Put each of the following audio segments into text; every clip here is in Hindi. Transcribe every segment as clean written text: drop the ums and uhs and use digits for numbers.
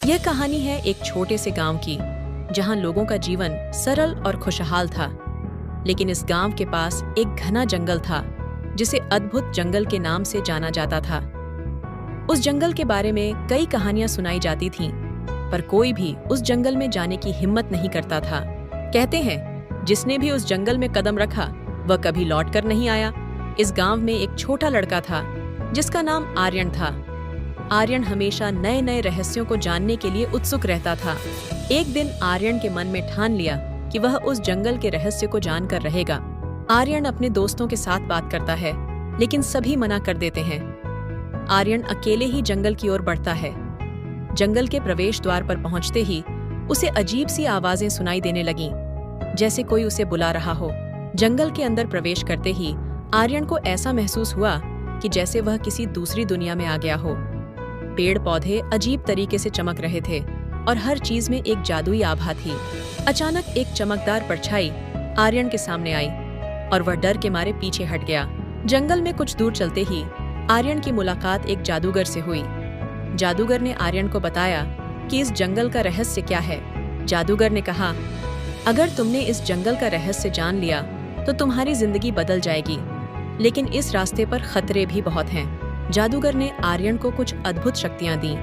यह कहानी है एक छोटे से गांव की, जहां लोगों का जीवन सरल और खुशहाल था। लेकिन इस गांव के पास एक घना जंगल था, जिसे अद्भुत जंगल के नाम से जाना जाता था। उस जंगल के बारे में कई कहानियां सुनाई जाती थीं, पर कोई भी उस जंगल में जाने की हिम्मत नहीं करता था। कहते हैं, जिसने भी उस जंगल में कदम रखा, वह कभी लौट कर नहीं आया। इस गांव में एक छोटा लड़का था, जिसका नाम आर्यन था। आर्यन हमेशा नए नए रहस्यों को जानने के लिए उत्सुक रहता था। एक दिन आर्यन के मन में ठान लिया कि वह उस जंगल के रहस्य को जानकर रहेगा। आर्यन अपने दोस्तों के साथ बात करता है, लेकिन सभी मना कर देते हैं। आर्यन अकेले ही जंगल की ओर बढ़ता है। जंगल के प्रवेश द्वार पर पहुंचते ही उसे अजीब सी आवाजें सुनाई देने लगीं, जैसे कोई उसे बुला रहा हो। जंगल के अंदर प्रवेश करते ही आर्यन को ऐसा महसूस हुआ कि जैसे वह किसी दूसरी दुनिया में आ गया हो। पेड़ पौधे अजीब तरीके से चमक रहे थे और हर चीज में एक जादुई आभा थी। अचानक एक चमकदार परछाई आर्यन के सामने आई और वह डर के मारे पीछे हट गया। जंगल में कुछ दूर चलते ही आर्यन की मुलाकात एक जादूगर से हुई। जादूगर ने आर्यन को बताया कि इस जंगल का रहस्य क्या है। जादूगर ने कहा, अगर तुमने इस जंगल का रहस्य जान लिया तो तुम्हारी जिंदगी बदल जाएगी, लेकिन इस रास्ते पर खतरे भी बहुत हैं। जादूगर ने आर्यन को कुछ अद्भुत शक्तियां दी,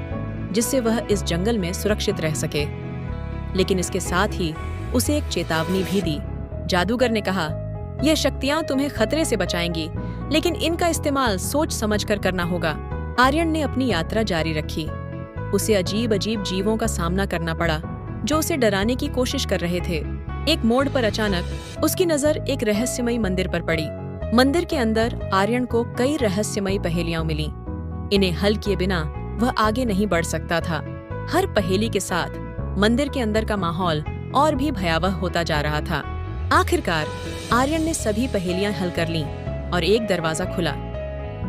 जिससे वह इस जंगल में सुरक्षित रह सके। लेकिन इसके साथ ही उसे एक चेतावनी भी दी। जादूगर ने कहा, यह शक्तियां तुम्हें खतरे से बचाएंगी, लेकिन इनका इस्तेमाल सोच समझकर करना होगा। आर्यन ने अपनी यात्रा जारी रखी। उसे अजीब अजीब जीवों का सामना करना पड़ा, जो उसे डराने की कोशिश कर रहे थे। एक मोड़ पर अचानक उसकी नजर एक रहस्यमयी मंदिर पर पड़ी। मंदिर के अंदर आर्यन को कई रहस्यमयी पहेलियां मिली। इन्हें हल किए बिना वह आगे नहीं बढ़ सकता था। हर पहेली के साथ मंदिर के अंदर का माहौल और भी भयावह होता जा रहा था। आखिरकार आर्यन ने सभी पहेलियां हल कर लीं और एक दरवाजा खुला।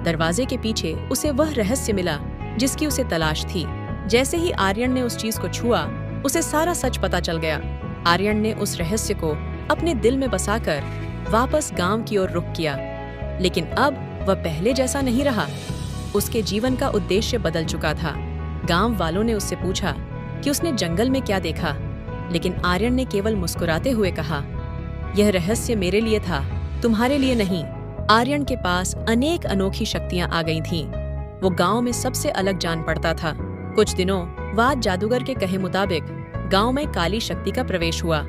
दरवाजे के पीछे उसे वह रहस्य मिला जिसकी उसे तलाश थी। जैसे ही आर्यन ने उस चीज को छुआ, उसे सारा सच पता चल गया। आर्यन ने उस रहस्य को अपने दिल में बसाकर वापस गांव की ओर रुख किया। लेकिन अब वह पहले जैसा नहीं रहा। उसके जीवन का उद्देश्य बदल चुका था। गांव वालों ने उससे पूछा कि उसने जंगल में क्या देखा, लेकिन आर्यन ने केवल मुस्कुराते हुए कहा, यह रहस्य मेरे लिए था, तुम्हारे लिए नहीं। आर्यन के पास अनेक अनोखी शक्तियां आ गई थीं। वो गांव में सबसे अलग जान पड़ता था। कुछ दिनों बाद जादूगर के कहे मुताबिक गांव में काली शक्ति का प्रवेश हुआ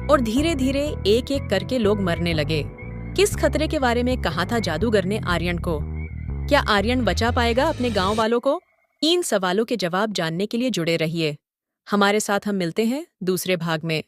और धीरे धीरे एक एक करके लोग मरने लगे। किस खतरे के बारे में कहा था जादूगर ने आर्यन को? क्या आर्यन बचा पाएगा अपने गांव वालों को? इन सवालों के जवाब जानने के लिए जुड़े रहिए। हमारे साथ हम मिलते हैं दूसरे भाग में।